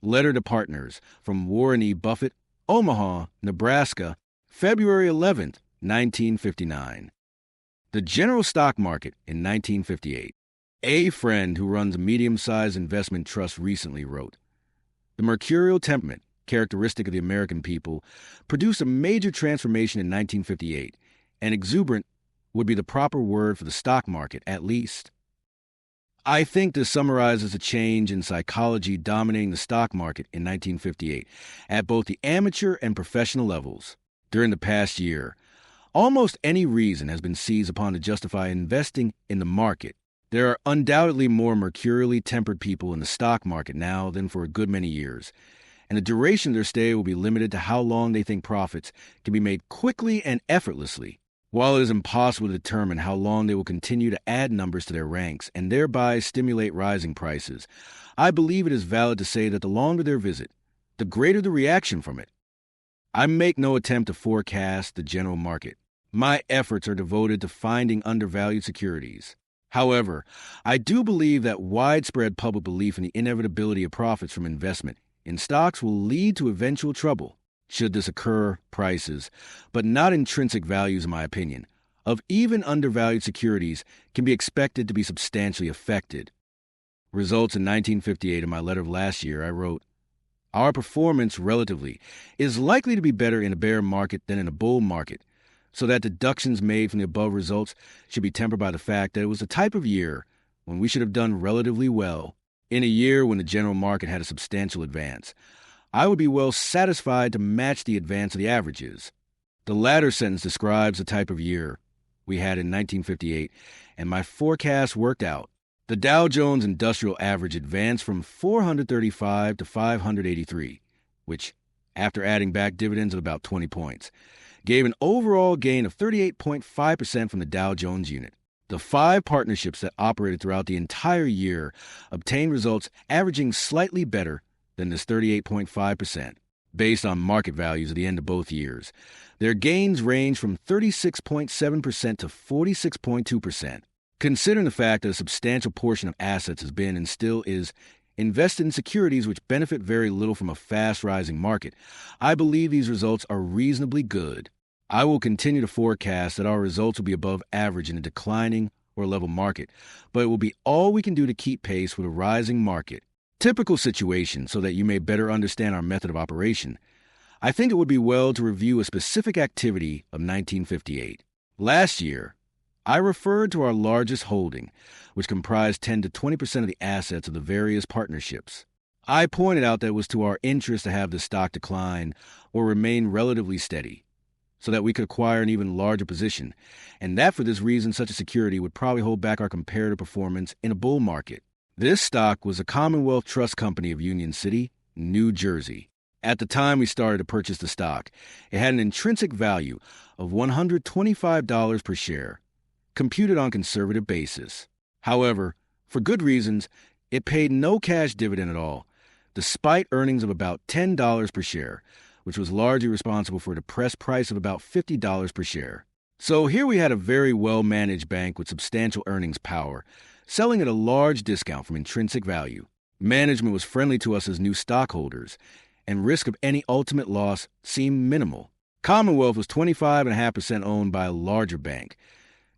Letter to Partners from Warren E. Buffett, Omaha, Nebraska, February 11th, 1959. The General Stock Market in 1958. A friend who runs a medium-sized investment trust recently wrote, "The mercurial temperament, characteristic of the American people, produced a major transformation in 1958, and exuberant would be the proper word for the stock market, at least." I think this summarizes a change in psychology dominating the stock market in 1958 at both the amateur and professional levels. During the past year, almost any reason has been seized upon to justify investing in the market. There are undoubtedly more mercurially tempered people in the stock market now than for a good many years, and the duration of their stay will be limited to how long they think profits can be made quickly and effortlessly. While it is impossible to determine how long they will continue to add numbers to their ranks and thereby stimulate rising prices, I believe it is valid to say that the longer their visit, the greater the reaction from it. I make no attempt to forecast the general market. My efforts are devoted to finding undervalued securities. However, I do believe that widespread public belief in the inevitability of profits from investment in stocks will lead to eventual trouble. Should this occur, prices, but not intrinsic values in my opinion, of even undervalued securities can be expected to be substantially affected. Results in 1958 in my letter of last year, I wrote, "Our performance relatively is likely to be better in a bear market than in a bull market, so that deductions made from the above results should be tempered by the fact that it was a type of year when we should have done relatively well. In a year when the general market had a substantial advance, I would be well satisfied to match the advance of the averages." The latter sentence describes the type of year we had in 1958, and my forecast worked out. The Dow Jones Industrial Average advanced from 435 to 583, which, after adding back dividends of about 20 points, gave an overall gain of 38.5% from the Dow Jones unit. The 5 partnerships that operated throughout the entire year obtained results averaging slightly better than this 38.5%, based on market values at the end of both years. Their gains range from 36.7% to 46.2%. Considering the fact that a substantial portion of assets has been and still is invested in securities which benefit very little from a fast-rising market, I believe these results are reasonably good. I will continue to forecast that our results will be above average in a declining or level market, but it will be all we can do to keep pace with a rising market. Typical situation, so that you may better understand our method of operation, I think it would be well to review a specific activity of 1958. Last year, I referred to our largest holding, which comprised 10 to 20% of the assets of the various partnerships. I pointed out that it was to our interest to have the stock decline or remain relatively steady, so that we could acquire an even larger position, and that for this reason such a security would probably hold back our comparative performance in a bull market. This stock was a Commonwealth Trust Company of Union City, New Jersey. At the time we started to purchase the stock, it had an intrinsic value of $125 per share, computed on conservative basis. However, for good reasons, it paid no cash dividend at all, despite earnings of about $10 per share, which was largely responsible for a depressed price of about $50 per share. So here we had a very well-managed bank with substantial earnings power, selling at a large discount from intrinsic value. Management was friendly to us as new stockholders, and risk of any ultimate loss seemed minimal. Commonwealth was 25.5% owned by a larger bank.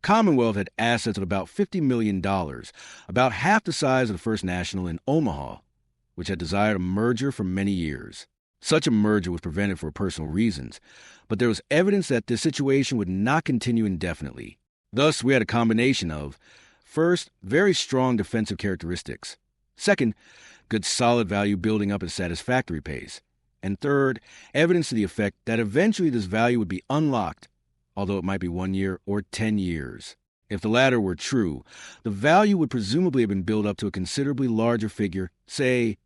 Commonwealth had assets of about $50 million, about half the size of the First National in Omaha, which had desired a merger for many years. Such a merger was prevented for personal reasons, but there was evidence that this situation would not continue indefinitely. Thus, we had a combination of, first, very strong defensive characteristics. Second, good solid value building up at a satisfactory pace. And third, evidence to the effect that eventually this value would be unlocked, although it might be 1 year or 10 years. If the latter were true, the value would presumably have been built up to a considerably larger figure, say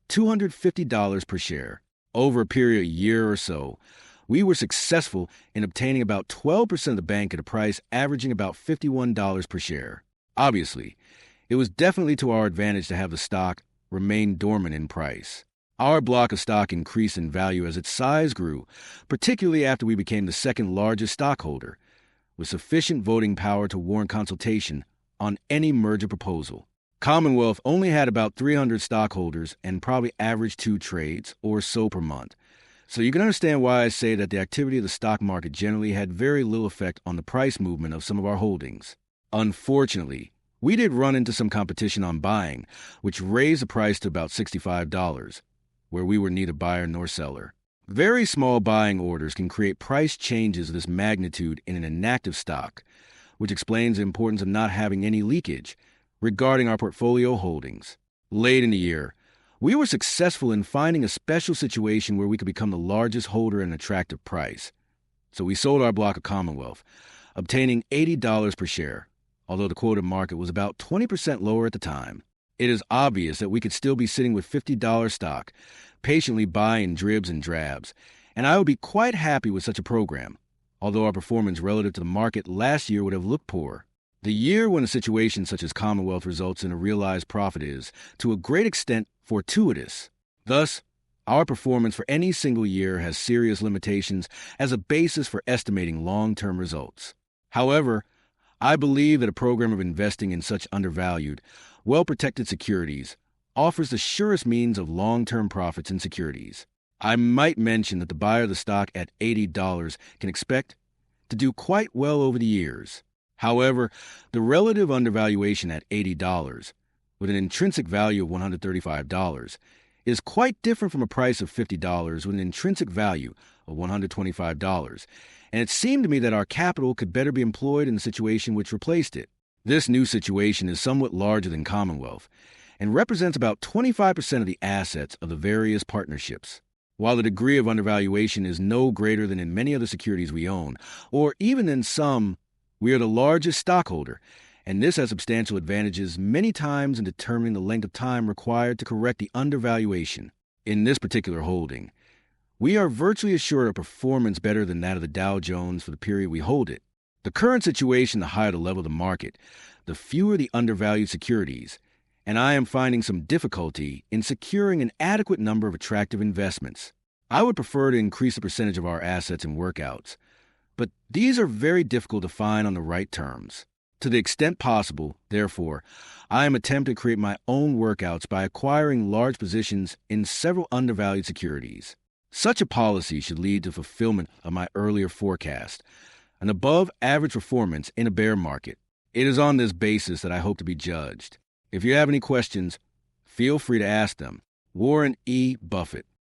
$250 per share. Over a period of a year or so, we were successful in obtaining about 12% of the bank at a price averaging about $51 per share. Obviously, it was definitely to our advantage to have the stock remain dormant in price. Our block of stock increased in value as its size grew, particularly after we became the second largest stockholder, with sufficient voting power to warrant consultation on any merger proposal. Commonwealth only had about 300 stockholders and probably averaged 2 trades or so per month. So you can understand why I say that the activity of the stock market generally had very little effect on the price movement of some of our holdings. Unfortunately, we did run into some competition on buying, which raised the price to about $65, where we were neither buyer nor seller. Very small buying orders can create price changes of this magnitude in an inactive stock, which explains the importance of not having any leakage regarding our portfolio holdings. Late in the year, we were successful in finding a special situation where we could become the largest holder at an attractive price. So we sold our block of Commonwealth, obtaining $80 per share, although the quoted market was about 20% lower at the time. It is obvious that we could still be sitting with $50 stock, patiently buying dribs and drabs, and I would be quite happy with such a program, although our performance relative to the market last year would have looked poor. The year when a situation such as Commonwealth results in a realized profit is, to a great extent, fortuitous. Thus, our performance for any single year has serious limitations as a basis for estimating long-term results. However, I believe that a program of investing in such undervalued, well-protected securities offers the surest means of long-term profits in securities. I might mention that the buyer of the stock at $80 can expect to do quite well over the years. However, the relative undervaluation at $80, with an intrinsic value of $135, is quite different from a price of $50 with an intrinsic value of $125, and it seemed to me that our capital could better be employed in the situation which replaced it. This new situation is somewhat larger than Commonwealth, and represents about 25% of the assets of the various partnerships. While the degree of undervaluation is no greater than in many other securities we own, or even in some, we are the largest stockholder, and this has substantial advantages many times in determining the length of time required to correct the undervaluation. In this particular holding, we are virtually assured of performance better than that of the Dow Jones for the period we hold it. The current situation, the higher the level of the market, the fewer the undervalued securities, and I am finding some difficulty in securing an adequate number of attractive investments. I would prefer to increase the percentage of our assets in workouts, but these are very difficult to find on the right terms. To the extent possible, therefore, I am attempting to create my own workouts by acquiring large positions in several undervalued securities. Such a policy should lead to fulfillment of my earlier forecast, an above-average performance in a bear market. It is on this basis that I hope to be judged. If you have any questions, feel free to ask them. Warren E. Buffett.